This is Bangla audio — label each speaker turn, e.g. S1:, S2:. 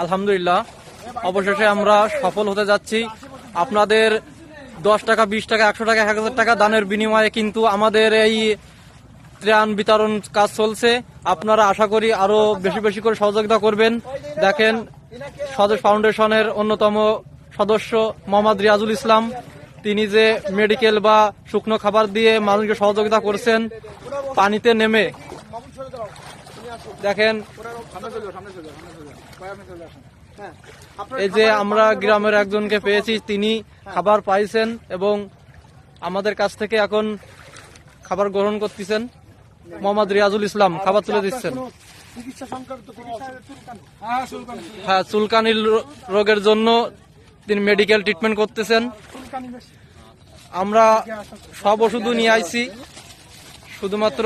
S1: আলহামদুলিল্লাহ অবশেষে আমরা সফল হতে যাচ্ছি। আপনাদের 10 টাকা, 20 টাকা, 100 টাকা, 1000 টাকা দানের বিনিময়ে কিন্তু আমাদের এই ত্রাণ বিতরণ কাজ চলছে। আপনারা আশা করি আরো বেশি বেশি করে সহযোগিতা করবেন। দেখেন স্বদেশ ফাউন্ডেশনের অন্যতম সদস্য মোহাম্মদ রিয়াজুল ইসলাম, তিনি যে মেডিকেল বা শুকনো খাবার দিয়ে মানুষকে সহযোগিতা করছেন পানিতে নেমে। দেখেন এই যে আমরা গ্রামের একজনকে পেয়েছি, তিনি খাবার পাইছেন এবং আমাদের কাছ থেকে এখন খাবার গ্রহণ করতেছেন। মোহাম্মদ রিয়াজুল ইসলাম খাবার তুলে দিচ্ছেন। হ্যাঁ, চুলকানির রোগের জন্য তিনি মেডিকেল ট্রিটমেন্ট করতেছেন। আমরা সব ওষুধও নিয়ে আইছি, শুধুমাত্র